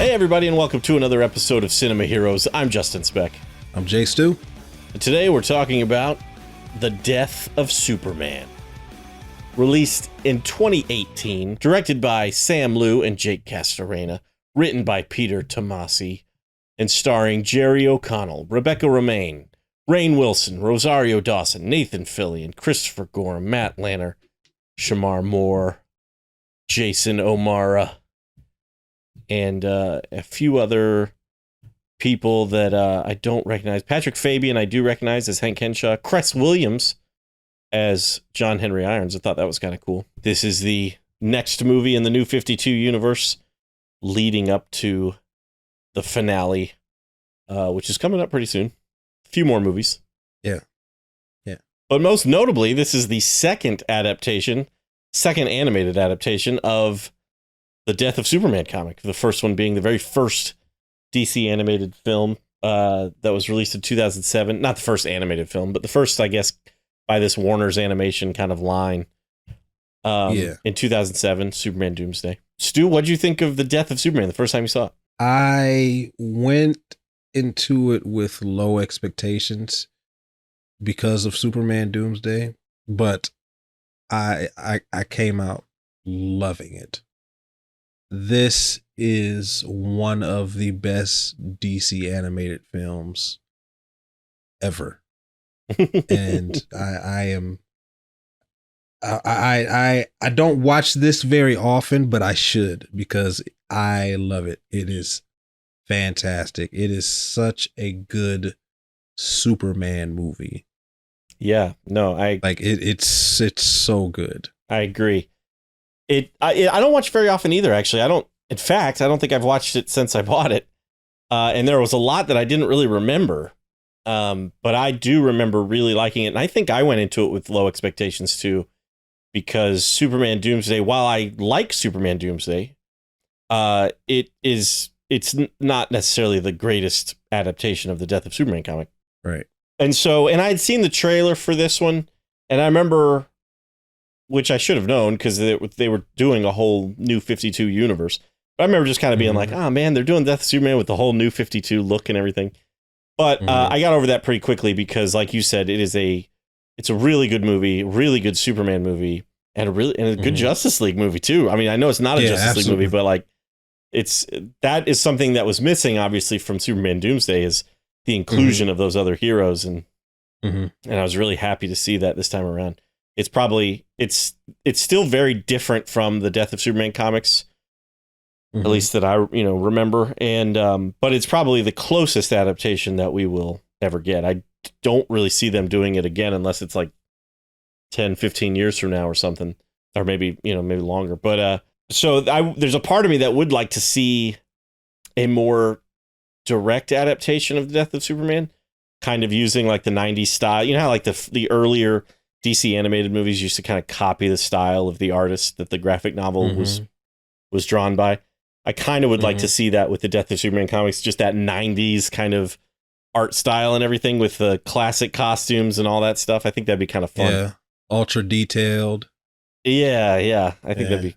Hey everybody, and welcome to another episode of Cinema Heroes. I'm Justin Speck. I'm Jay Stu. And today we're talking about The Death of Superman. Released in 2018, directed by Sam Liu and Jake Castorena, written by Peter Tomasi, and starring Jerry O'Connell, Rebecca Romijn, Rainn Wilson, Rosario Dawson, Nathan Fillion, Christopher Gorham, Matt Lanner, Shamar Moore, Jason O'Mara, and a few other people that I don't recognize. Patrick Fabian I do recognize as Hank Henshaw. Cress Williams as John Henry Irons. I thought that was kind of cool. This is the next movie in the New 52 universe leading up to the finale, which is coming up pretty soon. A few more movies. Yeah. But most notably, this is the second animated adaptation of the Death of Superman comic. The first one being the very first DC animated film that was released in 2007. Not the first animated film, but the first, I guess, by this Warner's animation kind of line. In 2007, Superman Doomsday. Stu, what'd you think of the Death of Superman the first time you saw it? I went into it with low expectations because of Superman Doomsday, but I came out loving it. This is one of the best DC animated films ever. And I don't watch this very often, but I should, because I love it. It is fantastic. It is such a good Superman movie. Yeah, no, it's so good. I agree. I don't watch very often either, actually. I don't think I've watched it since I bought it. And there was a lot that I didn't really remember. But I do remember really liking it. And I think I went into it with low expectations too, because Superman Doomsday, while I like Superman Doomsday, it's not necessarily the greatest adaptation of the Death of Superman comic. Right. And I had seen the trailer for this one, and I remember, which I should have known because they were doing a whole New 52 universe. But I remember just kind of being like, oh man, they're doing Death of Superman with the whole New 52 look and everything. But I got over that pretty quickly because, like you said, it's a really good movie, really good Superman movie, and a good Justice League movie too. I mean, I know it's not a Justice League movie, but like that is something that was missing, obviously, from Superman Doomsday, is the inclusion of those other heroes, and I was really happy to see that this time around. It's still very different from the Death of Superman comics, at least that I remember, and but it's probably the closest adaptation that we will ever get. I don't really see them doing it again unless it's like 10, 15 years from now or something, or maybe longer. But there's a part of me that would like to see a more direct adaptation of the Death of Superman, kind of using like the 90s style. You know how like the earlier DC animated movies used to kind of copy the style of the artist that the graphic novel was drawn by. I kind of would like to see that with the Death of Superman comics, just that 90s kind of art style and everything with the classic costumes and all that stuff. I think that'd be kind of fun. Yeah, ultra detailed. Yeah. I think that'd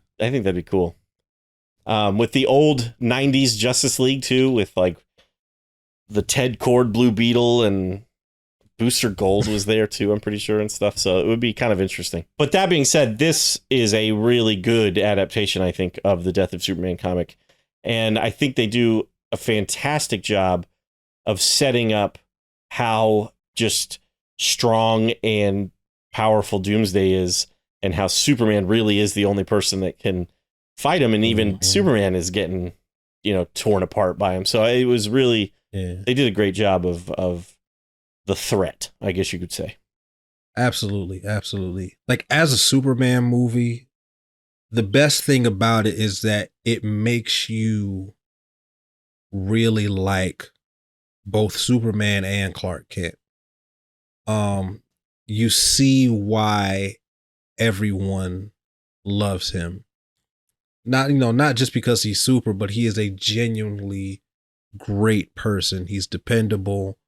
be cool. With the old 90s Justice League too, with like the Ted Kord Blue Beetle, and Booster Gold was there too, I'm pretty sure, and stuff. So it would be kind of interesting. But that being said, this is a really good adaptation, I think, of the Death of Superman comic. And I think they do a fantastic job of setting up how just strong and powerful Doomsday is, and how Superman really is the only person that can fight him. And even Superman is getting, torn apart by him. So it was really, they did a great job of the threat, I guess you could say. Absolutely. Like, as a Superman movie, the best thing about it is that it makes you really like both Superman and Clark Kent. You see why everyone loves him. Not just because he's super, but he is a genuinely great person. He's dependable.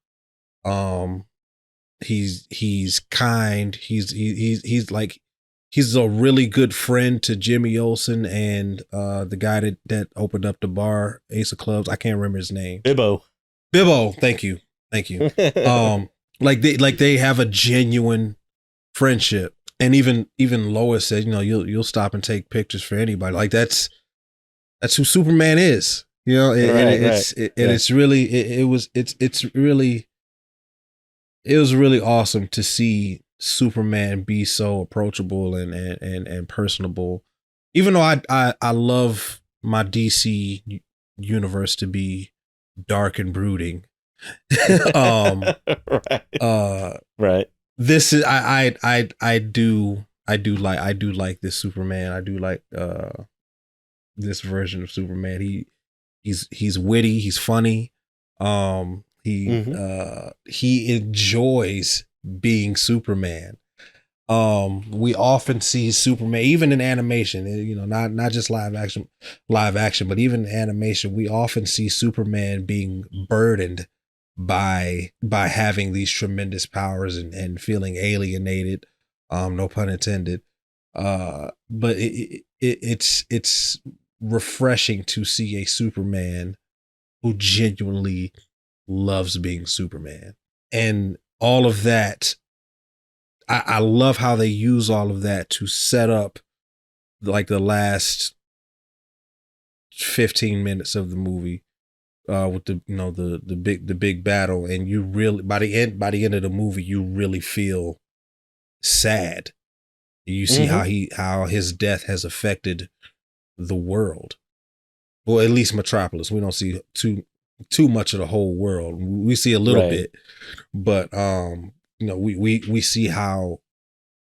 He's kind. He's like he's a really good friend to Jimmy Olsen and the guy that opened up the bar, Ace of Clubs. I can't remember his name. Bibbo. Thank you. Like they have a genuine friendship. And even Lois said, you'll stop and take pictures for anybody. Like that's who Superman is. It's really awesome to see Superman be so approachable and personable. Even though I love my DC universe to be dark and brooding. Right. This is I do like this Superman. I do like this version of Superman. He's witty, he's funny. He enjoys being Superman. We often see Superman, even in animation, not just live action, but even in animation, we often see Superman being burdened by having these tremendous powers and feeling alienated, no pun intended. But it's refreshing to see a Superman who genuinely loves being Superman. And all of that, I love how they use all of that to set up like the last 15 minutes of the movie with the big battle, and you really by the end of the movie you really feel sad. You see how his death has affected the world, or at least Metropolis. We don't see too much of the whole world. We see a little bit, but we see how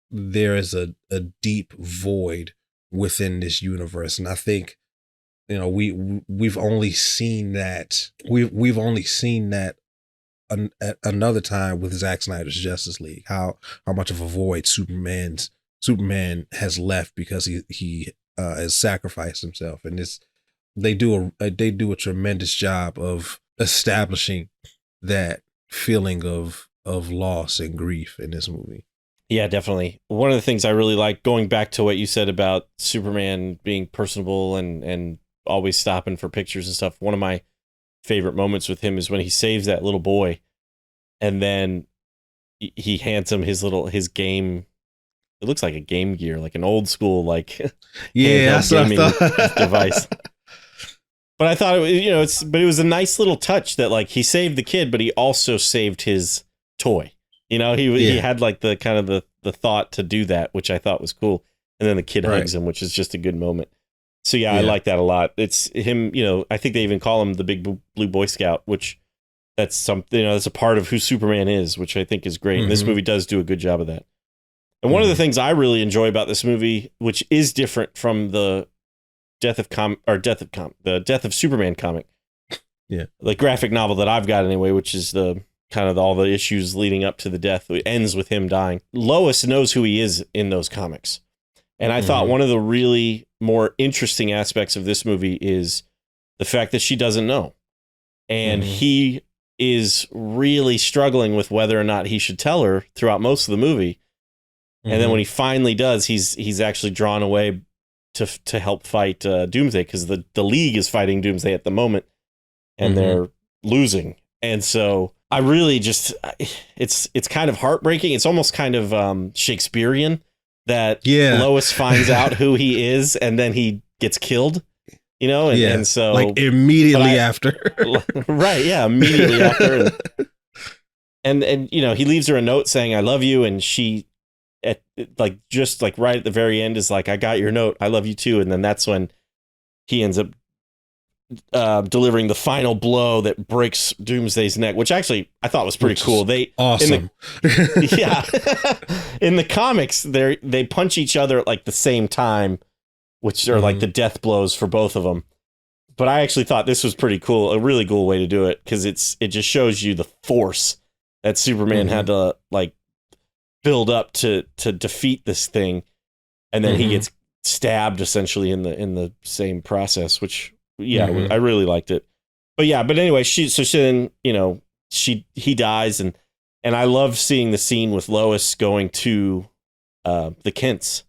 there is a deep void within this universe, and I think we've only seen that another time with Zack Snyder's Justice League. How much of a void Superman has left because he has sacrificed himself, and they do a tremendous job of establishing that feeling of loss and grief in this movie. Yeah, definitely. One of the things I really like, going back to what you said about Superman being personable and always stopping for pictures and stuff, one of my favorite moments with him is when he saves that little boy, and then he hands him his game. It looks like a Game Gear, like an old school gaming device. But I thought it was a nice little touch that like he saved the kid, but he also saved his toy. He had like the kind of the thought to do that, which I thought was cool. And then the kid hugs him, which is just a good moment. So I like that a lot. It's him, I think they even call him the Big Blue Boy Scout, which that's something, that's a part of who Superman is, which I think is great. And this movie does do a good job of that. And one of the things I really enjoy about this movie, which is different from the Death of Superman comic, the graphic novel that I've got anyway, which is the kind of all the issues leading up to the death. It ends with him dying. Lois knows who he is in those comics. And I thought one of the really more interesting aspects of this movie is the fact that she doesn't know. And he is really struggling with whether or not he should tell her throughout most of the movie. And then when he finally does, he's actually drawn away to help fight Doomsday, because the League is fighting Doomsday at the moment, and they're losing. And so I really just, it's kind of heartbreaking. It's almost kind of Shakespearean that Lois finds out who he is, and then he gets killed, and so like immediately after. Right. Yeah. Immediately after. And he leaves her a note saying, "I love you." And she, just right at the very end, is like, "I got your note. I love you too." And then that's when he ends up delivering the final blow that breaks Doomsday's neck, which actually I thought was pretty cool. They awesome. In the comics, they punch each other at like the same time, which are like the death blows for both of them. But I actually thought this was pretty cool, a really cool way to do it, because it just shows you the force that Superman had to like build up to defeat this thing, and then he gets stabbed essentially in the same process, which I really liked it. But anyway, he dies, and I love seeing the scene with Lois going to the Kents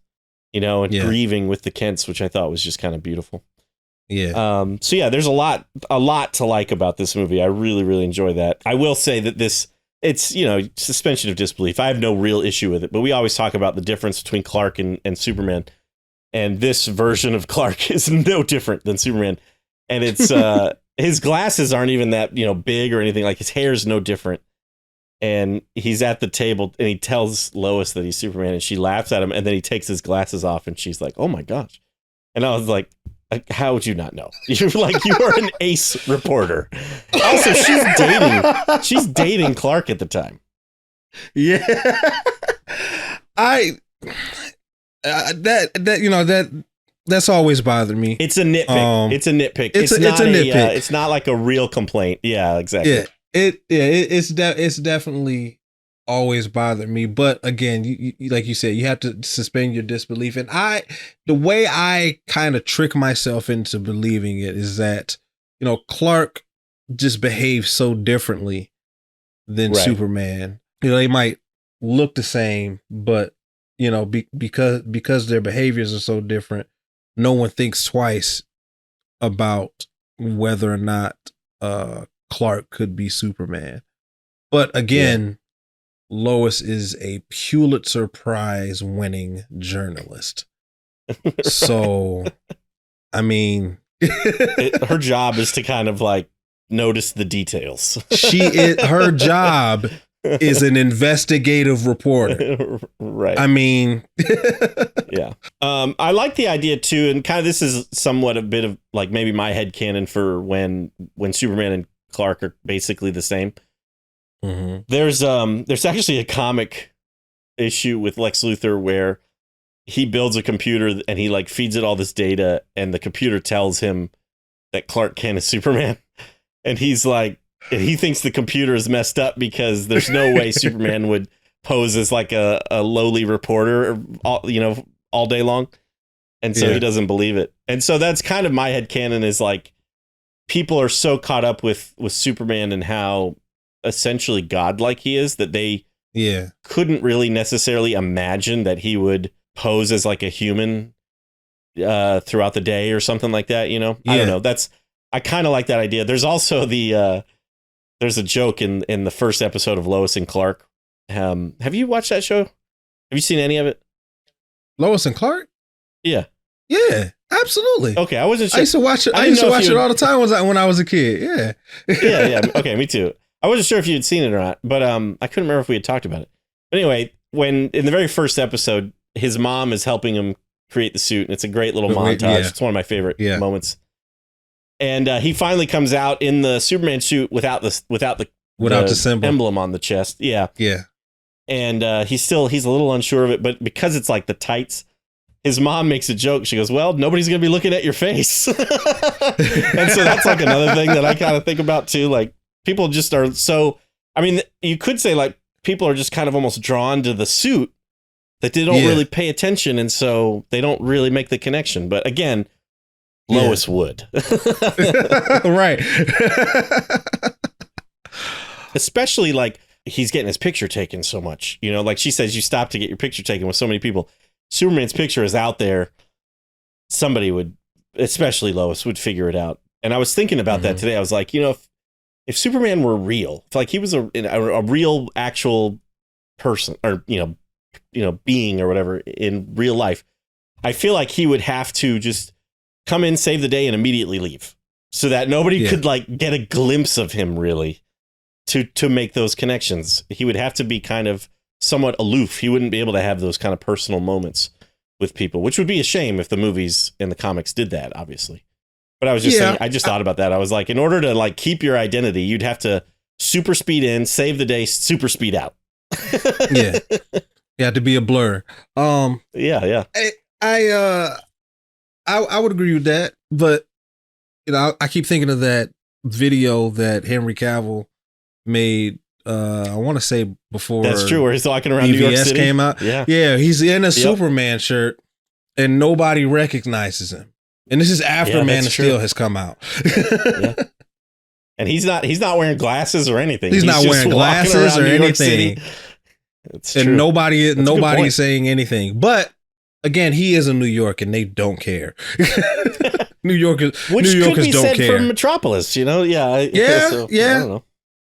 and grieving with the Kents, which I thought was just kind of beautiful. Yeah. So yeah, there's a lot to like about this movie. I really, really enjoy that. I will say that it's suspension of disbelief. I have no real issue with it, but we always talk about the difference between Clark and Superman, and this version of Clark is no different than Superman. And it's his glasses aren't even that big or anything. Like, his hair is no different. And he's at the table and he tells Lois that he's Superman, and she laughs at him, and then he takes his glasses off and she's like, "Oh my gosh." And I was like, how would you not know? You're like, you are an ace reporter. Also, she's dating Clark at the time. Yeah. That's always bothered me. It's a nitpick. It's a nitpick. It's a nitpick. It's not like a real complaint. Yeah, exactly. Yeah. It's definitely always bothered me. But again, you like you said, you have to suspend your disbelief. And the way I kind of trick myself into believing it is that, Clark just behaves so differently than Superman. They might look the same, but because their behaviors are so different, no one thinks twice about whether or not Clark could be Superman. But again, Lois is a Pulitzer Prize winning journalist. So, I mean, her job is to kind of like notice the details. Her job is an investigative reporter. Right. I mean, yeah. I like the idea too, and kind of this is somewhat a bit of like maybe my headcanon for when Superman and Clark are basically the same. Mm-hmm. There's actually a comic issue with Lex Luthor where he builds a computer and he like feeds it all this data, and the computer tells him that Clark Kent is Superman, and he's like, he thinks the computer is messed up because there's no way Superman would pose as like a lowly reporter all day long, and so he doesn't believe it. And so that's kind of my headcanon, is like, people are so caught up with Superman and how essentially godlike he is that they couldn't really necessarily imagine that he would pose as like a human throughout the day or something like that. I don't know. I kind of like that idea. There's also there's a joke in the first episode of Lois and Clark. Have you watched that show? Have you seen any of it? Lois and Clark? Yeah. Yeah, absolutely. Okay, I wasn't sure. I used to watch it. I used to watch it all the time when I was a kid. Yeah. Yeah. Okay, me too. I wasn't sure if you had seen it or not, but I couldn't remember if we had talked about it. But anyway, when in the very first episode, his mom is helping him create the suit, and it's a great little montage. Yeah. It's one of my favorite moments. And he finally comes out in the Superman suit without the symbol, emblem on the chest. Yeah. Yeah. And he's a little unsure of it, but because it's like the tights, his mom makes a joke. She goes, "Well, nobody's going to be looking at your face." And so that's like another thing that I kind of think about too. Like, people just are so, I mean, you could say like people are just kind of almost drawn to the suit that they don't really pay attention. And so they don't really make the connection. But again, Lois would. Right. Especially like he's getting his picture taken so much, like she says, you stop to get your picture taken with so many people. Superman's picture is out there. Somebody would, especially Lois, would figure it out. And I was thinking about that today. I was like, if Superman were real, if like he was a real actual person, or being or whatever in real life, I feel like he would have to just come in, save the day, and immediately leave, so that nobody could like get a glimpse of him really to make those connections. He would have to be kind of somewhat aloof. He wouldn't be able to have those kind of personal moments with people, which would be a shame if the movies and the comics did that, obviously. But I was just saying, I just thought about that. I was like, in order to like keep your identity, you'd have to super speed in, save the day, super speed out. Yeah. You have to be a blur. Yeah. I would agree with that, but I keep thinking of that video that Henry Cavill made. I want to say before that's true, where he's walking around BVS New York City. Came out. Yeah, he's in a Superman shirt, and nobody recognizes him. And this is after Man of Steel has come out. Yeah. And he's not wearing glasses or anything. He's not wearing glasses or anything. It's and true. nobody is saying anything. But Again, he is in New York, and they don't care. New Yorkers, Which New Yorkers could be don't said care. for Metropolis, you know? Yeah. Yeah, yeah. I don't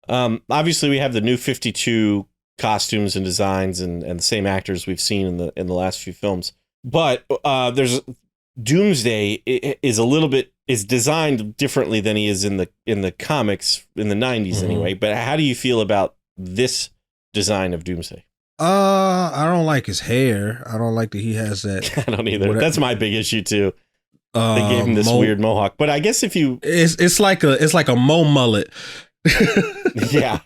know. Obviously, we have the new 52 costumes and designs and the same actors we've seen in the last few films. But there's Doomsday is designed differently than he is in the comics in the 90s anyway. But how do you feel about this design of Doomsday? I don't like his hair. I don't like that he has that. I don't either. That's my big issue too. They gave him this weird mohawk, but I guess if you, it's like a mo mullet. Yeah.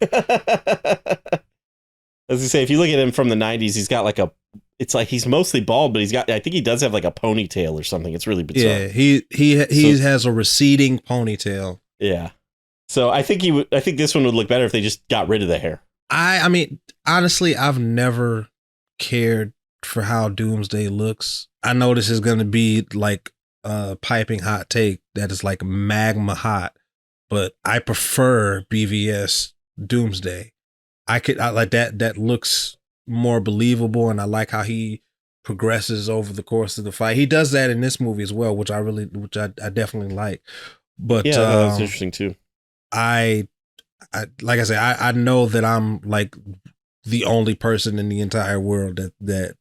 As I say, if you look at him from the 90s, he's got like it's like he's mostly bald, but I think he does have like a ponytail or something. It's really bizarre. Yeah, he has a receding ponytail. Yeah. So I think this one would look better if they just got rid of the hair. I mean, honestly, I've never cared for how Doomsday looks. I know this is going to be like a piping hot take that is like magma hot, but I prefer BVS Doomsday. I like that. That looks more believable, and I like how he progresses over the course of the fight. He does that in this movie as well, which I definitely like. But yeah, that was interesting too. I like I say, I know that I'm like the only person in the entire world that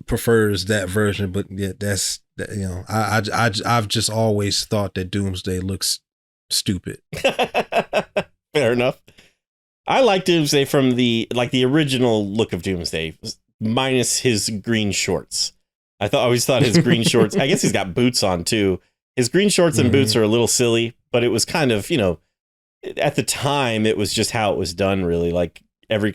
prefers that version. But yeah, I've just always thought that Doomsday looks stupid. Fair enough. I like Doomsday from the original look of Doomsday, minus his green shorts. I always thought his green shorts. I guess he's got boots on too. His green shorts and boots are a little silly, but it was kind of, at the time, it was just how it was done. Really, like every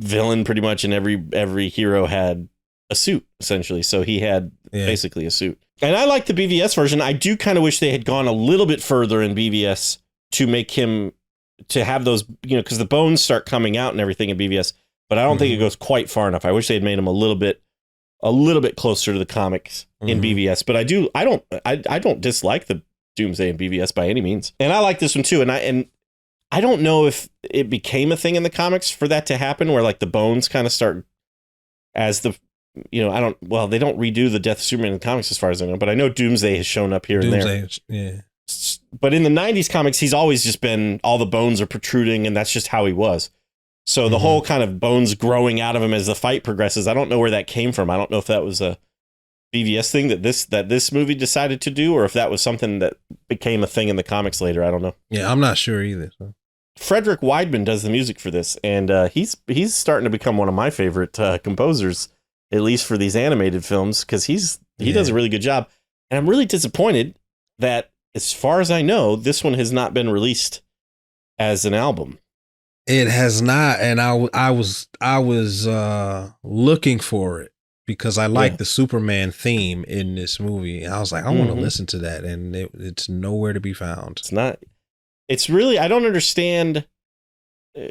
villain, pretty much, and every hero had a suit essentially. So he had basically a suit. And I like the BVS version. I do kind of wish they had gone a little bit further in BVS to make him to have those, because the bones start coming out and everything in BVS. But I don't think it goes quite far enough. I wish they had made him a little bit closer to the comics in BVS. But I don't dislike the Doomsday in BVS by any means. And I like this one too. And I don't know if it became a thing in the comics for that to happen, where like the bones kind of start as the, they don't redo the death of Superman in the comics as far as I know, but I know Doomsday has shown up here and there. Yeah. But in the 90s comics, he's always just been, all the bones are protruding, and that's just how he was. So the whole kind of bones growing out of him as the fight progresses, I don't know where that came from. I don't know if that was a BVS thing that this movie decided to do, or if that was something that became a thing in the comics later. I don't know. Yeah, I'm not sure either. So. Frederick Weidman does the music for this, and he's starting to become one of my favorite composers, at least for these animated films, because he does a really good job. And I'm really disappointed that, as far as I know, this one has not been released as an album. It has not, and I was looking for it because I like the Superman theme in this movie. I was like, I want to listen to that, and it's nowhere to be found. It's not. It's really, I don't understand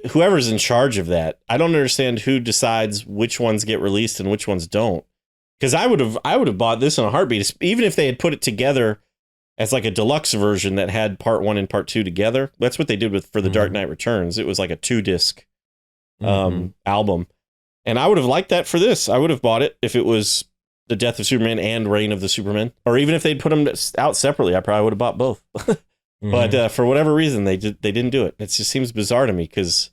whoever's in charge of that. I don't understand who decides which ones get released and which ones don't. Because I would have bought this in a heartbeat, even if they had put it together as like a deluxe version that had part 1 and part 2 together. That's what they did for the Dark Knight Returns. It was like a 2-disc album. And I would have liked that for this. I would have bought it if it was The Death of Superman and Reign of the Superman. Or even if they'd put them out separately, I probably would have bought both. But for whatever reason, they didn't do it. It just seems bizarre to me because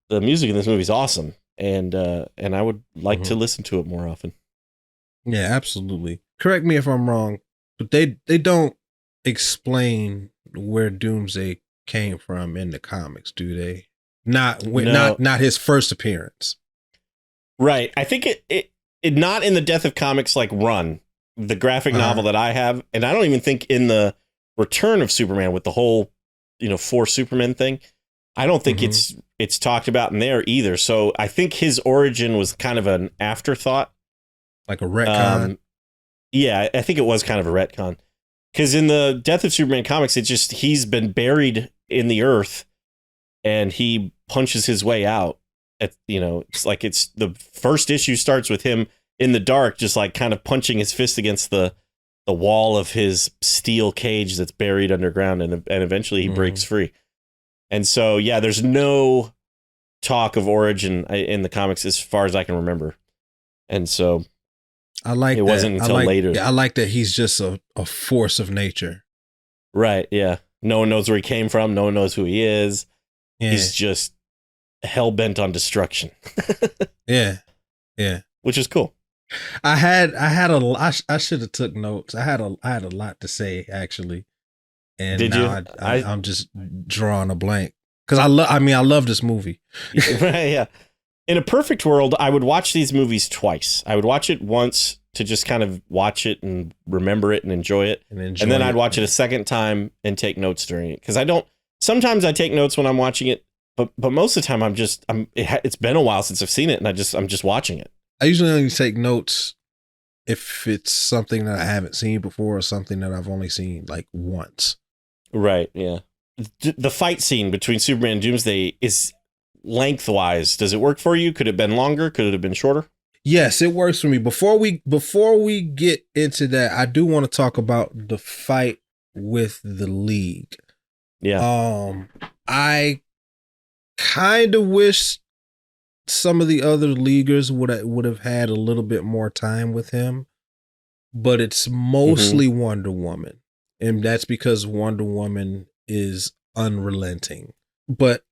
the music in this movie is awesome. And I would like to listen to it more often. Yeah, absolutely. Correct me if I'm wrong, but they don't explain where Doomsday came from in the comics, do they? Not his first appearance. Right. I think it not in the Death of Comics like run, the graphic novel that I have, and I don't even think in the Return of Superman with the whole, for Superman thing. I don't think it's talked about in there either. So I think his origin was kind of an afterthought. Like a retcon? Yeah, I think it was kind of a retcon. Because in the Death of Superman comics, he's been buried in the earth and he punches his way out. It's like the first issue starts with him in the dark, just like kind of punching his fist against the wall of his steel cage that's buried underground, and eventually he breaks free. And so, yeah, there's no talk of origin in the comics as far as I can remember. And so I like it that. wasn't until later. Yeah, I like that he's just a force of nature. Right. Yeah. No one knows where he came from. No one knows who he is. Yeah. He's just hell bent on destruction. Yeah. Yeah. Which is cool. I should have took notes. I had a lot to say actually. And Did now you? I'm just drawing a blank. Because I love this movie. Right, yeah. In a perfect world, I would watch these movies twice. I would watch it once to just kind of watch it and remember it and enjoy it. And then I'd watch it a second time and take notes during it. Because sometimes I take notes when I'm watching it, but most of the time it's been a while since I've seen it and I'm just watching it. I usually only take notes if it's something that I haven't seen before or something that I've only seen like once. Right, yeah. The fight scene between Superman and Doomsday is lengthwise. Does it work for you? Could it have been longer? Could it have been shorter? Yes, it works for me. Before we get into that, I do want to talk about the fight with the League. Yeah. I kind of wish some of the other Leaguers would have had a little bit more time with him, but it's mostly Wonder Woman. And that's because Wonder Woman is unrelenting. But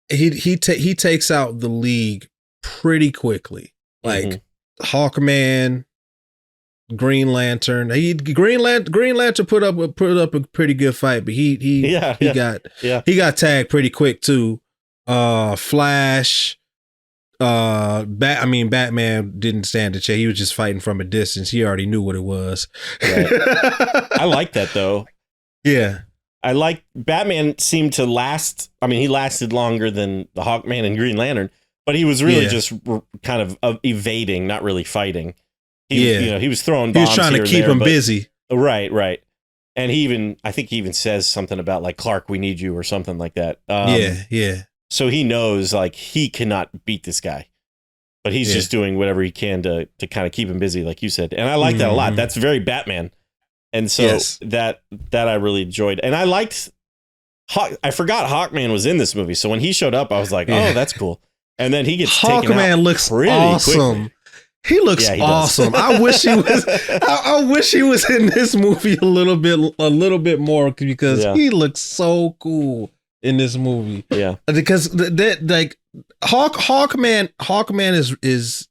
he takes out the League pretty quickly. Like Hawkman, Green Lantern. Green Lantern put up a pretty good fight, but he got tagged pretty quick too. Flash. Batman didn't stand a chance. He was just fighting from a distance. He already knew what it was. Right. I like that though. Yeah. I like Batman seemed to last. I mean, he lasted longer than the Hawkman and Green Lantern, but he was really just kind of evading, not really fighting. He was throwing bombs. He was trying to keep him busy. Right. And I think he even says something about like, Clark, we need you or something like that. Yeah. So he knows like he cannot beat this guy, but he's just doing whatever he can to kind of keep him busy, like you said. And I like that a lot. That's very Batman. And so that I really enjoyed. And I liked I forgot Hawkman was in this movie. So when he showed up, I was like, oh, that's cool. And then he gets taken out. Hawkman looks awesome. Quickly. He looks awesome. I wish he was. I wish he was in this movie a little bit more because he looks so cool in this movie. Yeah, because like Hawkman is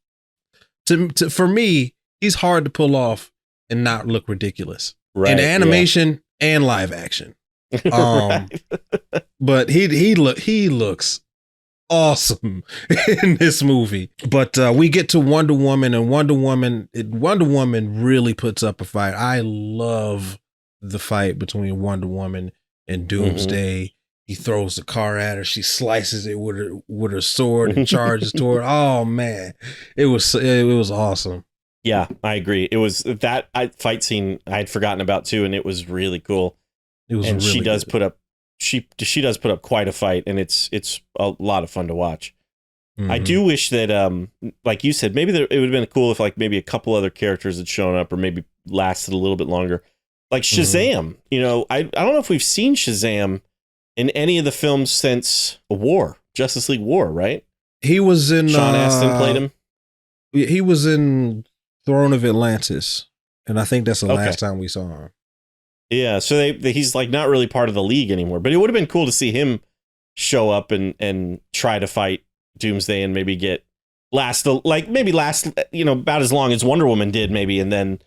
to for me, he's hard to pull off and not look ridiculous in animation and live action. But he looks awesome in this movie. But we get to Wonder Woman, and Wonder Woman really puts up a fight. I love the fight between Wonder Woman and Doomsday. He throws the car at her. She slices it with her sword and charges toward. Oh man, it was awesome. Yeah, I agree. It was that fight scene I had forgotten about too, and it was really cool. It was, and really she does good. put up. She does put up quite a fight, and it's a lot of fun to watch. I do wish that, like you said, maybe it would have been cool if like maybe a couple other characters had shown up, or maybe lasted a little bit longer. Like Shazam, I don't know if we've seen Shazam in any of the films since Justice League War, right? He was in Sean Astin played him. He was in Throne of Atlantis, and I think that's the last time we saw him. Yeah, so he's like not really part of the League anymore, but it would have been cool to see him show up and try to fight Doomsday and maybe last about as long as Wonder Woman did maybe, and then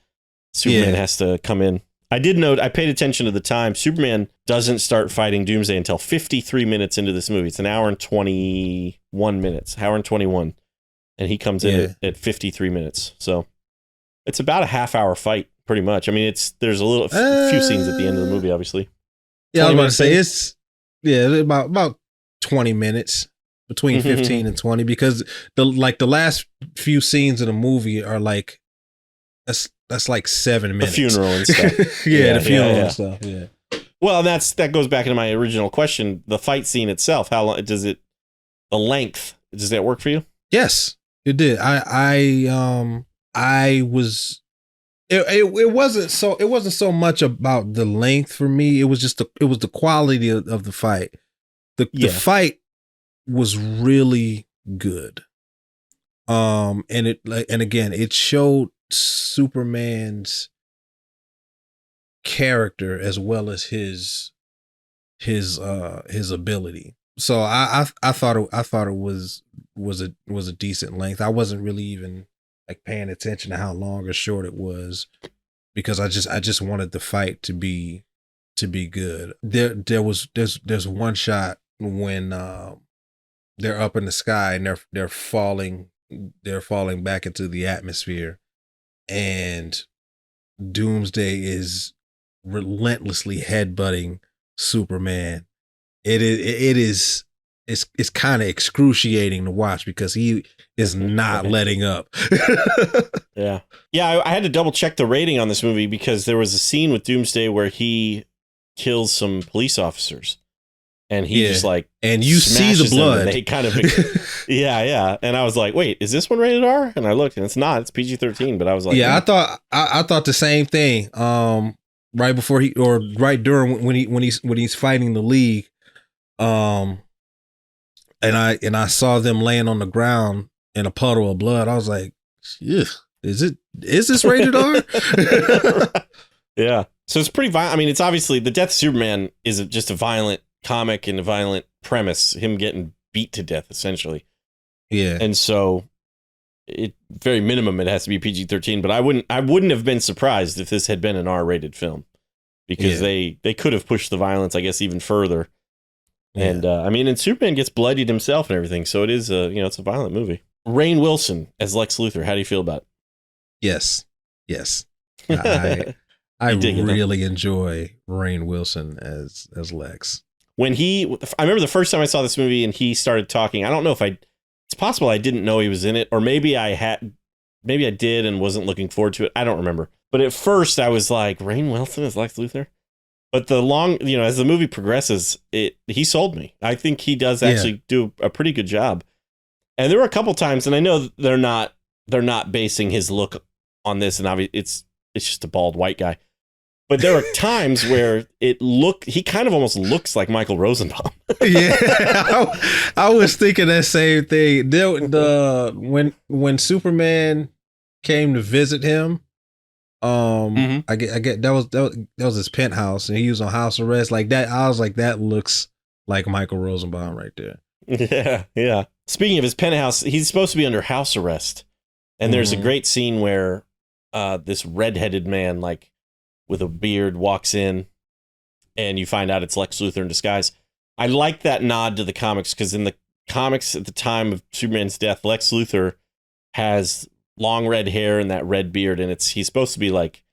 Superman has to come in. I did note, I paid attention to the time. Superman doesn't start fighting Doomsday until 53 minutes into this movie. It's an hour and 21 minutes, and he comes in at 53 minutes. So it's about a half hour fight. Pretty much. I mean, there's a few scenes at the end of the movie, obviously. Yeah, I was about to say it's about 20 minutes, between 15 and 20, because the last few scenes of the movie are like that's like 7 minutes. The funeral and stuff. the funeral and stuff. Yeah. Well, that goes back into my original question. The fight scene itself, how long does the length, does that work for you? Yes, it did. It wasn't so much about the length for me. It was just the quality of the fight. The fight was really good. And again, it showed Superman's character as well as his ability. So I thought it was a decent length. I wasn't really even like paying attention to how long or short it was because I just wanted the fight to be good. There's one shot when they're up in the sky and they're falling back into the atmosphere, and Doomsday is relentlessly headbutting Superman. It's kind of excruciating to watch because he is not letting up. Yeah. I had to double check the rating on this movie because there was a scene with Doomsday where he kills some police officers. And he just like, and you see the blood. They kind of, yeah. And I was like, wait, is this one rated R? And I looked, and it's not. It's PG-13. But I was like, yeah, I thought the same thing. Right before right during when he's fighting the League, and I saw them laying on the ground in a puddle of blood. I was like, is this rated R? Yeah. So it's pretty violent. I mean, it's obviously the death of Superman is just a violent comic and a violent premise, him getting beat to death essentially. Yeah. And so very minimum it has to be PG-13, but I wouldn't have been surprised if this had been an R-rated film because they could have pushed the violence, I guess, even further. Yeah. And I mean, and Superman gets bloodied himself and everything, so it is it's a violent movie. Rainn Wilson as Lex Luthor, how do you feel about it? Yes. I really enjoy Rainn Wilson as Lex. I remember the first time I saw this movie and he started talking, I don't know if it's possible I didn't know he was in it, or maybe I did and wasn't looking forward to it. I don't remember. But at first I was like, Rainn Wilson as Lex Luthor? But as the movie progresses, he sold me. I think he does actually do a pretty good job. And there were a couple times, and I know they're not basing his look on this, and obviously it's just a bald white guy. But there are times where he kind of almost looks like Michael Rosenbaum. Yeah, I was thinking that same thing. When Superman came to visit him, I get that was his penthouse, and he was on house arrest like that. I was like, that looks like Michael Rosenbaum right there. Yeah. Speaking of his penthouse, he's supposed to be under house arrest, and there's a great scene where this redheaded man, like, with a beard walks in and you find out it's Lex Luthor in disguise. I like that nod to the comics because in the comics at the time of Superman's death, Lex Luthor has long red hair and that red beard, and he's supposed to be like,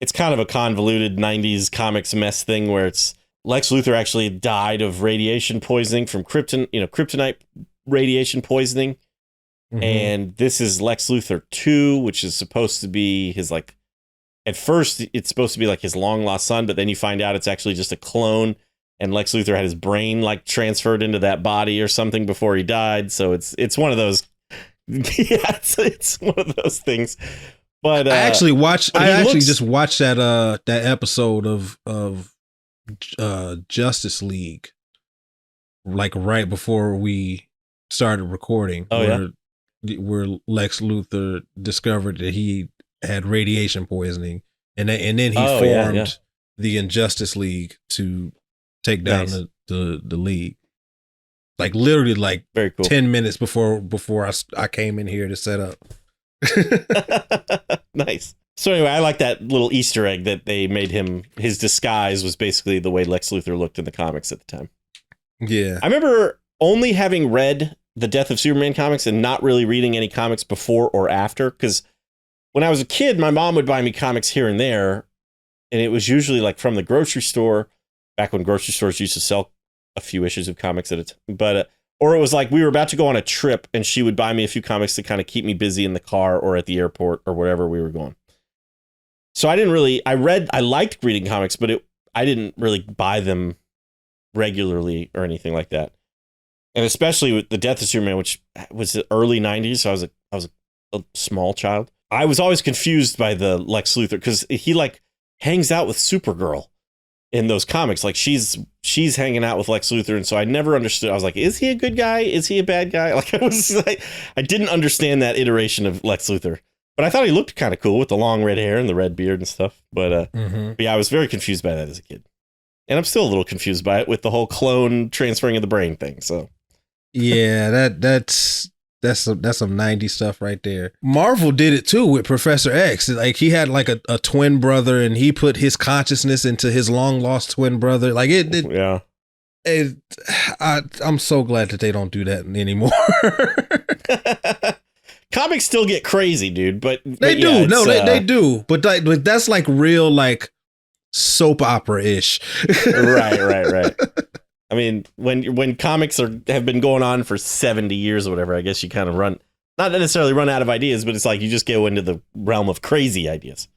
it's kind of a convoluted 90s comics mess thing where it's Lex Luthor actually died of radiation poisoning from kryptonite radiation poisoning. Mm-hmm. And this is Lex Luthor 2, which is supposed to be his, like, at first, it's supposed to be like his long lost son, but then you find out it's actually just a clone, and Lex Luthor had his brain like transferred into that body or something before he died. So it's one of those. Yeah, it's one of those things. But I actually just watched that episode of Justice League, like right before we started recording. Where Lex Luthor discovered that he had radiation poisoning, and then he formed the Injustice League to take down the League. Like literally, like very cool. 10 minutes before I came in here to set up. Nice. So anyway, I like that little Easter egg that they made him. His disguise was basically the way Lex Luthor looked in the comics at the time. Yeah, I remember only having read the Death of Superman comics and not really reading any comics before or after, because when I was a kid, my mom would buy me comics here and there, and it was usually like from the grocery store, back when grocery stores used to sell a few issues of comics at a time. But or it was like we were about to go on a trip, and she would buy me a few comics to kind of keep me busy in the car or at the airport or wherever we were going. So I liked reading comics, but I didn't really buy them regularly or anything like that. And especially with the Death of Superman, which was the early 90s, so I was a small child. I was always confused by the Lex Luthor because he like hangs out with Supergirl, in those comics. Like she's hanging out with Lex Luthor, and so I never understood. I was like, is he a good guy? Is he a bad guy? Like I didn't understand that iteration of Lex Luthor. But I thought he looked kind of cool with the long red hair and the red beard and stuff. But yeah, I was very confused by that as a kid. And I'm still a little confused by it with the whole clone transferring of the brain thing. So yeah, that's some 90s stuff right there. Marvel did it too with Professor X. Like he had like a twin brother, and he put his consciousness into his long lost twin brother. Like yeah. I'm so glad that they don't do that anymore. Comics still get crazy, dude, but they do. Yeah, they do. But that's like real, like soap opera ish. Right. I mean, when comics have been going on for 70 years or whatever, I guess you kind of not necessarily run out of ideas, but it's like you just go into the realm of crazy ideas.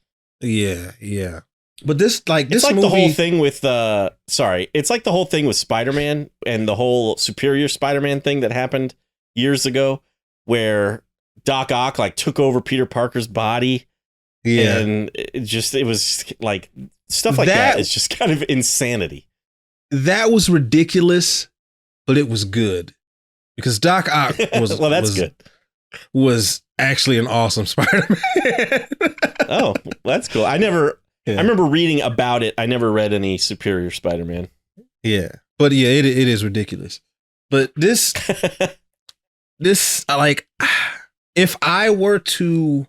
Yeah. But this movie, the whole thing with it's like the whole thing with Spider-Man and the whole Superior Spider-Man thing that happened years ago, where Doc Ock like took over Peter Parker's body. Yeah. And it was like stuff like that is just kind of insanity. That was ridiculous, but it was good because Doc Ock was well, that's good. Was actually an awesome Spider-Man. Oh, that's cool. I remember reading about it. I never read any Superior Spider-Man. Yeah, but yeah, it is ridiculous. But this like, if I were to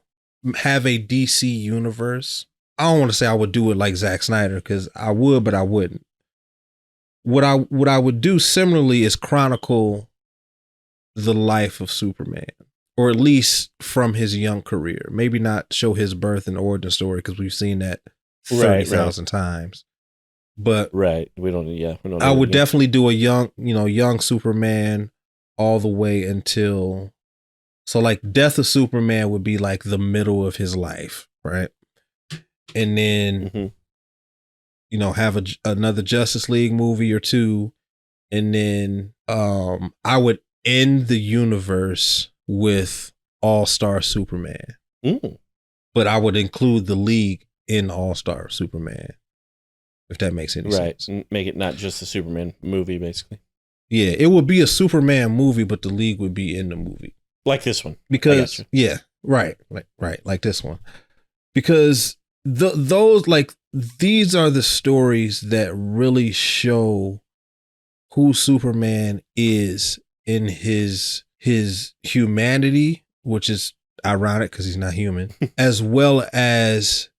have a DC universe, I don't want to say I would do it like Zack Snyder, because I would, but I wouldn't. What I would do similarly is chronicle the life of Superman, or at least from his young career. Maybe not show his birth and origin story, because we've seen that 30,000 times. But we don't. I would definitely do a young Superman all the way until. So like Death of Superman would be like the middle of his life, right? And then, have another Justice League movie or two. And then I would end the universe with All-Star Superman. But I would include the League in All-Star Superman, if that makes any sense. Right. Make it not just a Superman movie, basically. Yeah, it would be a Superman movie, but the League would be in the movie. Like this one. Because, yeah, right. Like this one. Because those, like, these are the stories that really show who Superman is in his humanity, which is ironic because he's not human, as well as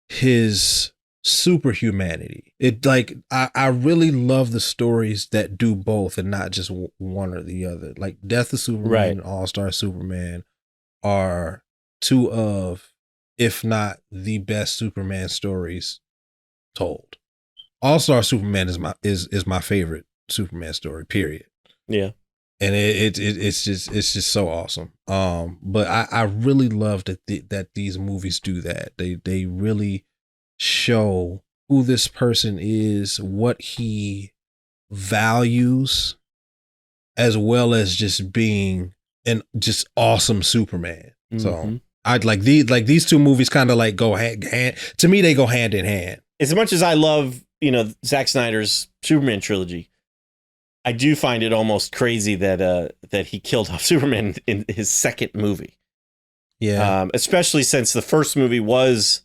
his superhumanity. It like I really love the stories that do both and not just one or the other. Like Death of Superman and All-Star Superman are two of, if not the best Superman stories told. All-Star Superman is my favorite Superman story, period. Yeah. And it's just so awesome. But I really love that these movies do that. They really show who this person is, what he values, as well as just being an just awesome Superman. So I'd like these two movies kind of like go hand to me. They go hand in hand. As much as I love, Zack Snyder's Superman trilogy, I do find it almost crazy that he killed off Superman in his second movie. Yeah. Especially since the first movie was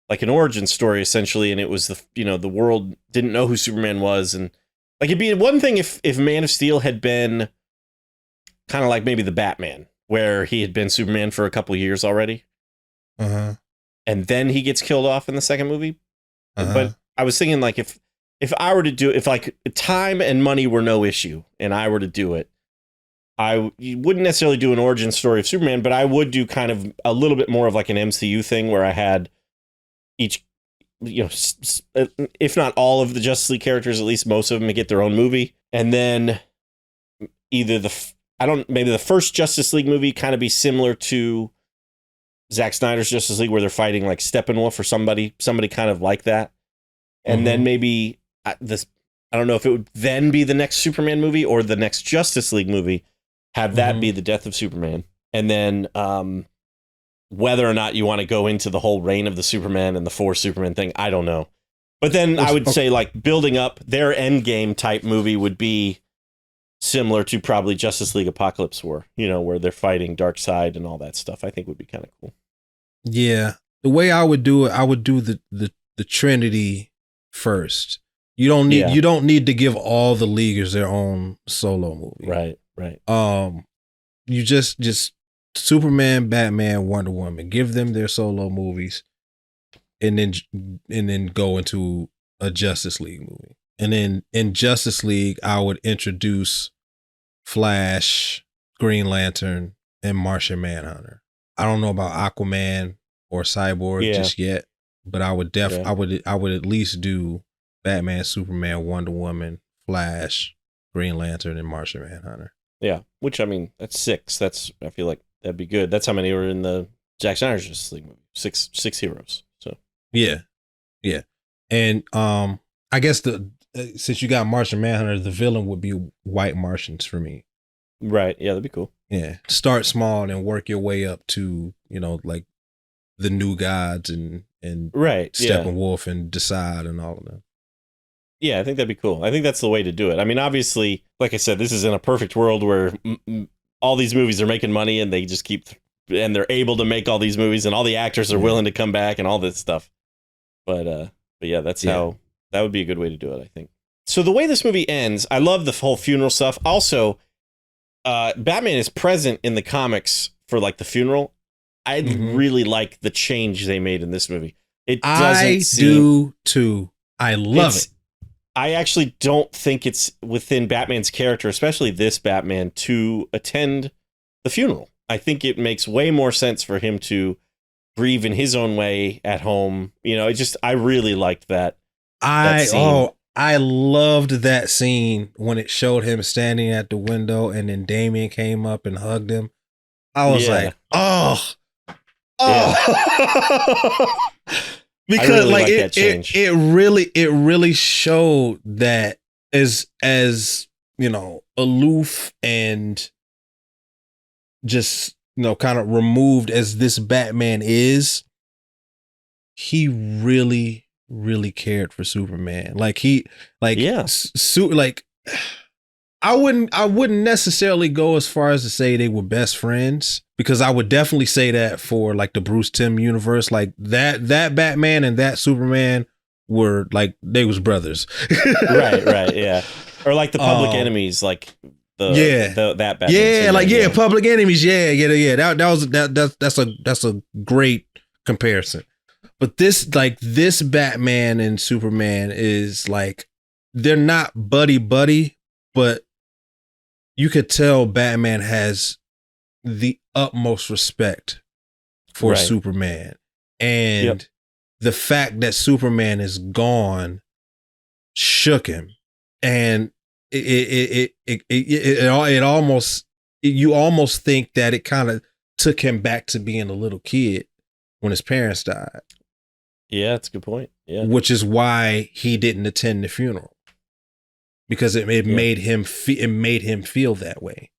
like an origin story essentially, and it was the world didn't know who Superman was, and like it'd be one thing if Man of Steel had been kind of like maybe the Batman, where he had been Superman for a couple of years already, and then he gets killed off in the second movie. But I was thinking like if I were to do it, if like time and money were no issue, and I were to do it, you wouldn't necessarily do an origin story of Superman, but I would do kind of a little bit more of like an MCU thing where I had each, if not all of the Justice League characters, at least most of them get their own movie. And then either maybe the first Justice League movie kind of be similar to Zack Snyder's Justice League, where they're fighting like Steppenwolf or somebody kind of like that. And then maybe I don't know if it would then be the next Superman movie or the next Justice League movie, have that be the death of Superman. And then whether or not you want to go into the whole reign of the Superman and the four Superman thing, I don't know. But then I would Okay. say like building up their Endgame type movie would be similar to probably Justice League Apocalypse War, where they're fighting Darkseid and all that stuff. I think would be kind of cool. Yeah. The way I would do it, I would do the Trinity first. You don't need to give all the Leaguers their own solo movie. Right. You just Superman, Batman, Wonder Woman, give them their solo movies, and then go into a Justice League movie. And then in Justice League, I would introduce Flash, Green Lantern, and Martian Manhunter. I don't know about Aquaman or Cyborg just yet, but I would I would at least do Batman, Superman, Wonder Woman, Flash, Green Lantern, and Martian Manhunter. Yeah, which I mean, that's 6. I feel like that'd be good. That's how many were in the Zack Snyder's Justice League movie. 6 heroes. So yeah, and I guess since you got Martian Manhunter, the villain would be White Martians for me. Right. Yeah, that'd be cool. Yeah, start small and work your way up to like the New Gods and Steppenwolf and Decide and all of them. Yeah, I think that'd be cool. I think that's the way to do it. I mean, obviously, like I said, this is in a perfect world where all these movies are making money and they just keep, and they're able to make all these movies and all the actors are willing to come back and all this stuff. But yeah, how that would be a good way to do it, I think. So the way this movie ends, I love the whole funeral stuff. Also, Batman is present in the comics for like the funeral. I really like the change they made in this movie. I do too. I love it. I actually don't think it's within Batman's character, especially this Batman, to attend the funeral. I think it makes way more sense for him to grieve in his own way at home. I really liked that. I loved that scene when it showed him standing at the window and then Damian came up and hugged him. I was like, oh. Because really like it really showed that as aloof and just kind of removed as this Batman is, he really cared for Superman. I wouldn't necessarily go as far as to say they were best friends, because I would definitely say that for like the Bruce Timm universe, like that Batman and that Superman were like, they was brothers. right, yeah. Or like the Public Enemies, like that Batman. Public Enemies, that's a great comparison. But this Batman and Superman is like, they're not buddy, but you could tell Batman has the utmost respect for Superman. And the fact that Superman is gone shook him. And you almost think that it kind of took him back to being a little kid when his parents died. Yeah, that's a good point. Yeah. Which is why he didn't attend the funeral. Because it made him feel that way.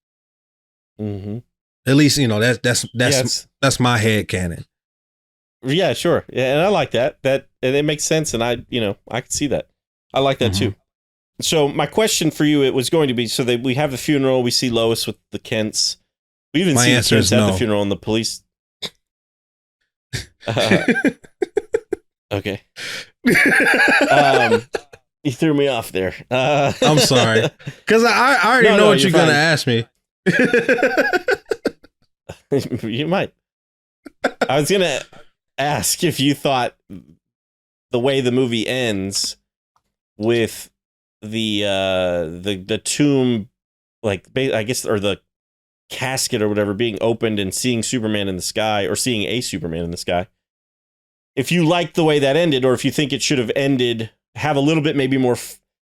Mm-hmm. At least that's my headcanon. Yeah, sure. Yeah, and I like that. And it makes sense, and I can see that. I like that too. So my question for you, it was going to be, so that we have the funeral, we see Lois with the Kents. We even see the Kents at the funeral and the police. Okay. You threw me off there. I'm sorry, because I already know what you're gonna ask me. You might. I was gonna ask if you thought the way the movie ends with the tomb, like I guess, or the casket or whatever being opened and seeing Superman in the sky, or seeing a Superman in the sky. If you liked the way that ended, or if you think it should have ended, have a little bit maybe more,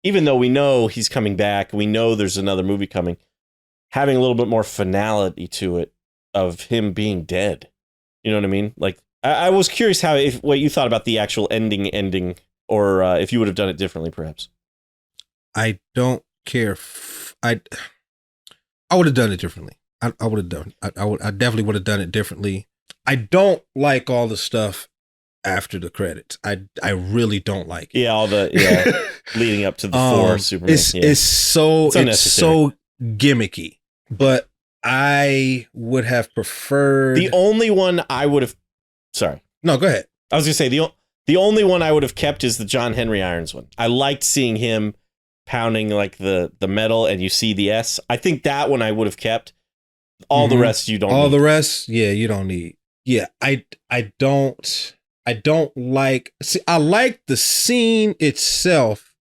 even though we know he's coming back, we know there's another movie coming, having a little bit more finality to it of him being dead. You know what I mean? Like, I was curious what you thought about the actual ending, or if you would have done it differently, perhaps. I don't care. I would have done it differently. I would have done. I definitely would have done it differently. I don't like all the stuff after the credits. I really don't like it. Yeah, all the leading up to the 4 Superman. It's so gimmicky. But I would have preferred the only one I would have. Sorry, no, go ahead. I was gonna say the only one I would have kept is the John Henry Irons one. I liked seeing him pounding like the metal, and you see the S. I think that one I would have kept. All the rest you don't. All need. the rest, yeah, you don't need. Yeah, I don't like. See, I like the scene itself,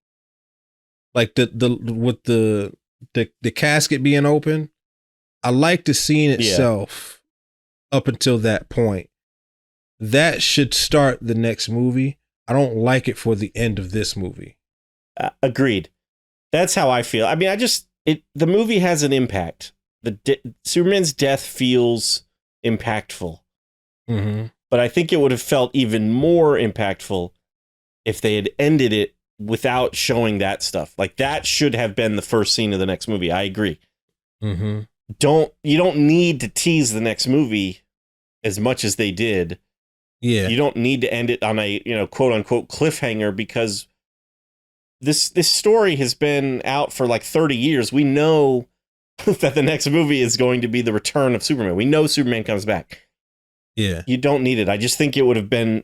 like the with the casket being open. I like the scene itself up until that point. That should start the next movie. I don't like it for the end of this movie. Agreed. That's how I feel. I mean, the movie has an impact. Superman's death feels impactful. Mm-hmm. But I think it would have felt even more impactful if they had ended it without showing that stuff. Like, that should have been the first scene of the next movie. I agree. Mm-hmm. You don't need to tease the next movie as much as they did. Yeah. You don't need to end it on a, quote unquote cliffhanger, because this story has been out for like 30 years. We know that the next movie is going to be the return of Superman. We know Superman comes back. Yeah. You don't need it. I just think it would have been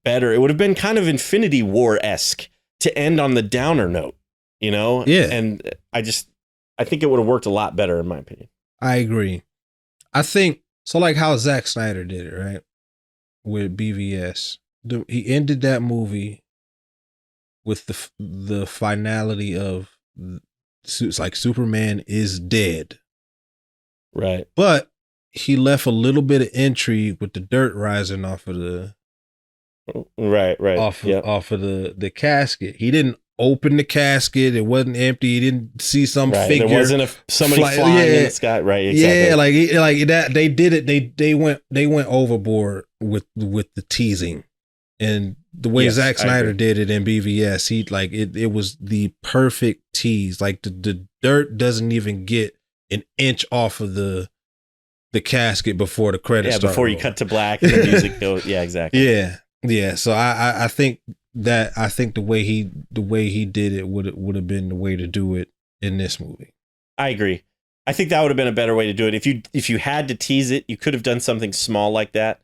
better. It would have been kind of Infinity War-esque to end on the downer note, Yeah. And I think it would have worked a lot better, in my opinion. I agree. I think so, like how Zack Snyder did it, right? With BVS. He ended that movie with the finality of it's like Superman is dead. Right. But he left a little bit of intrigue with the dirt rising off of the off of the casket. He didn't open the casket. It wasn't empty. He didn't see some figure. There wasn't somebody flying in the sky. Right. Exactly. Yeah, like that. They did it. They went overboard with the teasing, and the way Zack Snyder did it in BVS, it was the perfect tease. Like the dirt doesn't even get an inch off of the casket before the credits start. Before you cut to black and the music goes. Yeah, exactly. Yeah. So I think the way he did it would have been the way to do it in this movie. I agree. I think that would have been a better way to do it. If you had to tease it, you could have done something small like that.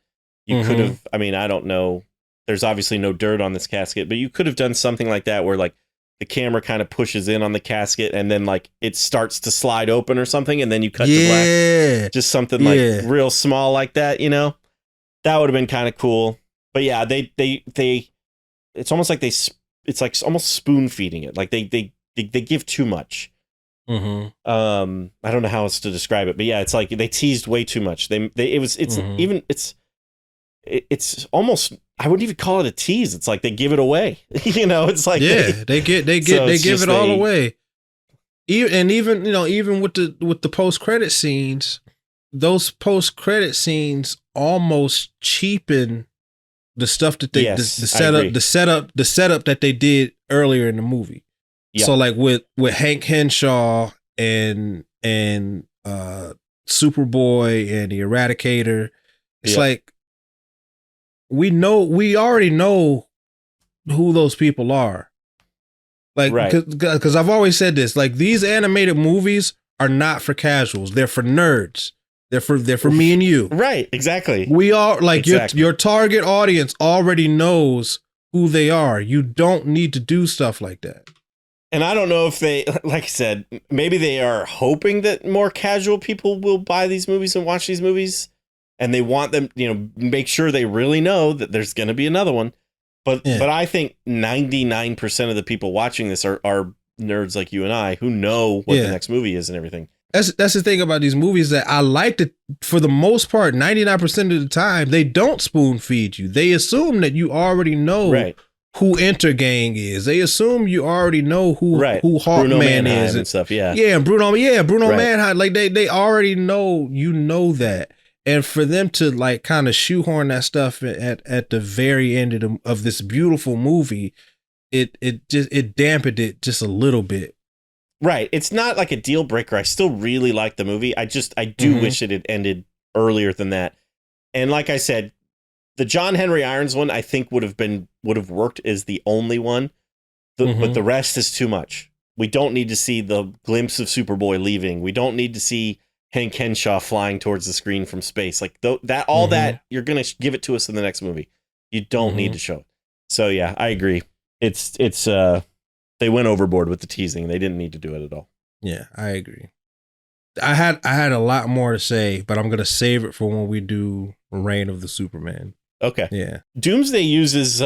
You could have. I mean, I don't know. There's obviously no dirt on this casket, but you could have done something like that where like the camera kind of pushes in on the casket and then like it starts to slide open or something, and then you cut to black. Just something like real small like that, That would have been kind of cool. But yeah, they it's almost like it's like almost spoon feeding it. Like they give too much. Mm-hmm. I don't know how else to describe it, but yeah, it's like they teased way too much. It's almost, I wouldn't even call it a tease. It's like they give it away. It's like they give it all away. Even with the post credit scenes, those post credit scenes almost cheapen the stuff that they the setup that they did earlier in the movie. Yep. So like with Hank Henshaw and Superboy and the Eradicator, it's like we already know who those people are. Like, because I've always said this, like these animated movies are not for casuals. They're for nerds. They're for me and you. Right. Exactly. We are like your target audience already knows who they are. You don't need to do stuff like that. And I don't know if they, like I said, maybe they are hoping that more casual people will buy these movies and watch these movies. And they want them, make sure they really know that there's going to be another one. But I think 99% of the people watching this are nerds like you and I who know what the next movie is and everything. That's the thing about these movies that I like to, for the most part, 99% of the time, they don't spoon feed you. They assume that you already know who Intergang is. They assume you already know who Hawkman is and stuff. Yeah. Yeah. Bruno Mannheim. Like they already know, that. And for them to like kind of shoehorn that stuff at the very end of this beautiful movie, it dampened it just a little bit. Right. It's not like a deal breaker. I still really like the movie. I do wish it had ended earlier than that. And like I said, the John Henry Irons one, I think would have worked as the only one, but the rest is too much. We don't need to see the glimpse of Superboy leaving. We don't need to see Hank Henshaw flying towards the screen from space. Like that you're gonna give it to us in the next movie. You don't need to show it. So yeah, I agree. It's they went overboard with the teasing. They didn't need to do it at all. Yeah, I agree. I had a lot more to say, but I'm gonna save it for when we do Reign of the Superman. Okay. Yeah. Doomsday uses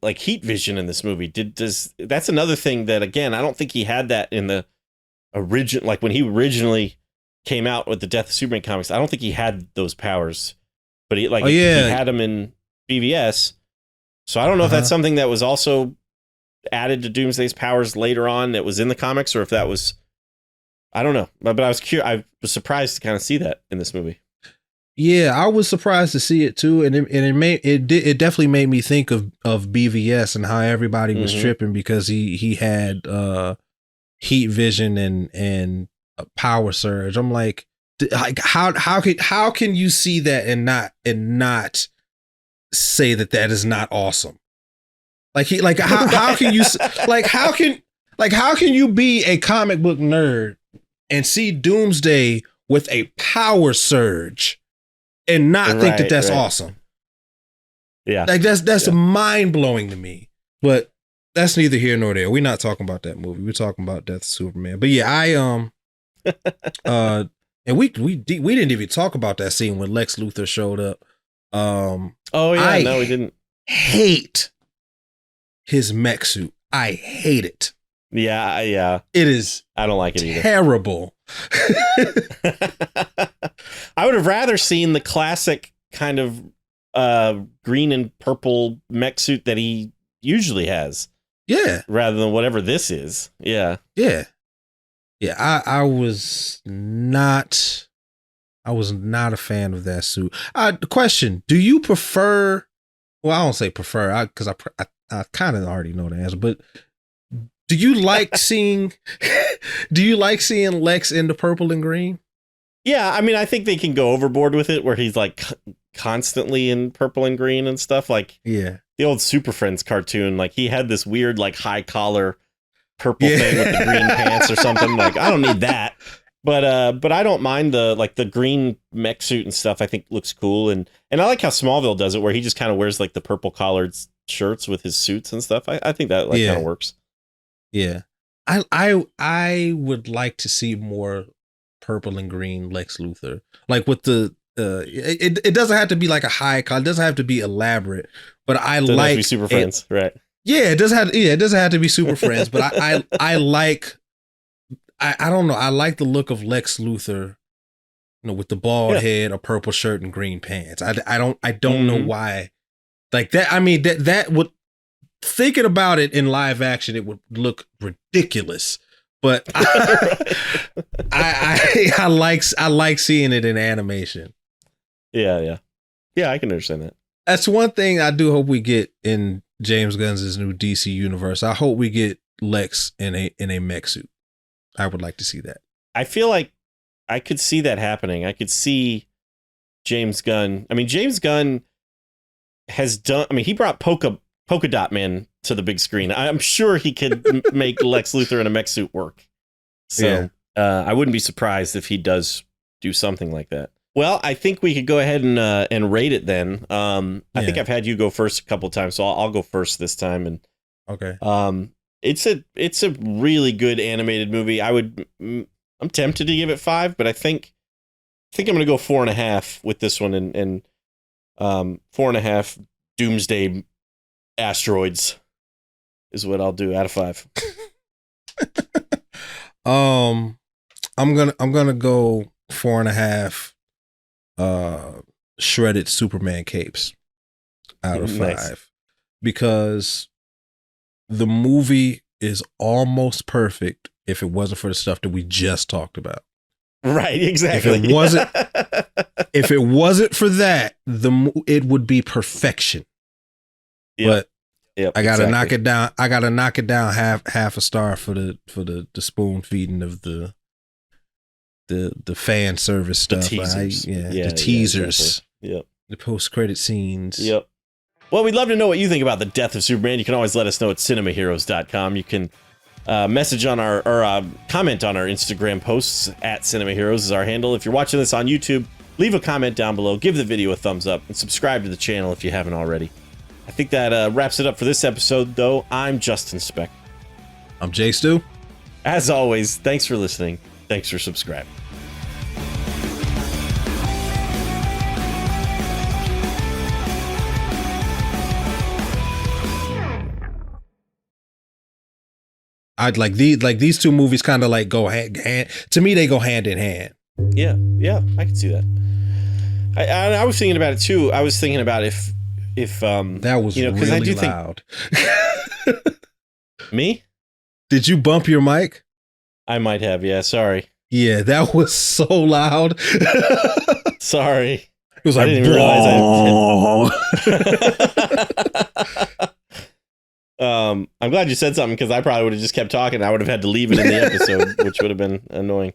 like heat vision in this movie. That's another thing that, again, I don't think he had that in the original, like when he originally came out with the Death of Superman comics. I don't think he had those powers, but he had them in BVS. So I don't know if that's something that was also added to Doomsday's powers later on that was in the comics, or if that was, I don't know. But I was curious. I was surprised to kind of see that in this movie. Yeah, I was surprised to see it too, and it definitely made me think of BVS and how everybody was tripping because he had heat vision and a power surge. I'm like how can you see that and not say that is not awesome? How can you be a comic book nerd and see Doomsday with a power surge and not think that that's awesome? Yeah. Like that's mind blowing to me. But that's neither here nor there. We're not talking about that movie. We're talking about Death of Superman. But yeah, and we didn't even talk about that scene when Lex Luthor showed up. No, we didn't. Hate his mech suit. I hate it. Yeah. It is. I don't like it either. Terrible. I would have rather seen the classic kind of green and purple mech suit that he usually has. Yeah. Rather than whatever this is. Yeah. Yeah. Yeah. I was not a fan of that suit. Question: do you prefer? Well, I don't say prefer, because I kind of already know the answer, but do you like seeing Lex in the purple and green? Yeah, I mean, I think they can go overboard with it where he's like constantly in purple and green and stuff. Like the old Super Friends cartoon, like he had this weird like high collar purple thing with the green pants or something. Like I don't need that. But I don't mind the green mech suit and stuff. I think looks cool, and I like how Smallville does it, where he just kind of wears like the purple collared shirts with his suits and stuff. I think that kind of works. Yeah, I would like to see more purple and green Lex Luthor, like with the it doesn't have to be like a high color, it doesn't have to be elaborate, but I doesn't like have to be Super Friends, right? Yeah, it doesn't have to be Super Friends, but I like. I don't know. I like the look of Lex Luthor, with the bald head, a purple shirt, and green pants. I don't know why. Like that. I mean, that would, thinking about it in live action, it would look ridiculous. But I like seeing it in animation. Yeah. I can understand that. That's one thing I do hope we get in James Gunn's new DC universe. I hope we get Lex in a mech suit. I would like to see that. I feel like I could see that happening. I could see James Gunn. I mean, James Gunn has done. I mean, he brought Polka Dot Man to the big screen. I'm sure he could make Lex Luthor in a mech suit work. So I wouldn't be surprised if he does do something like that. Well, I think we could go ahead and rate it then. I think I've had you go first a couple of times, so I'll go first this time. And okay. It's a really good animated movie. I'm tempted to give it 5, but I think I'm gonna go 4.5 with this one, and 4.5 Doomsday asteroids is what I'll do out of 5. I'm gonna go 4.5 shredded Superman capes out of 5. Nice. Because the movie is almost perfect if it wasn't for the stuff that we just talked about. Right, exactly. If it wasn't for that, it would be perfection. Yep. But I gotta knock it down. I gotta knock it down half a star for the spoon feeding of the fan service stuff. The teasers. The teasers. Exactly. Yep. The post-credit scenes. Yep. Well, we'd love to know what you think about the death of Superman. You can always let us know at cinemaheroes.com. You can message on our, or comment on our Instagram posts at Cinema Heroes is our handle. If you're watching this on YouTube, leave a comment down below, give the video a thumbs up, and subscribe to the channel if you haven't already. I think that wraps it up for this episode, though. I'm Justin Speck. I'm Jay Stu. As always, thanks for listening. Thanks for subscribing. I'd like these two movies kind of like go hand to me. They go hand in hand. Yeah, I can see that. I was thinking about it too. I was thinking about if that was really I do loud. Me? Did you bump your mic? I might have. Yeah, sorry. Yeah, that was so loud. Sorry. It was like, I didn't realize I'm glad you said something because I probably would have just kept talking. I would have had to leave it in the episode, which would have been annoying.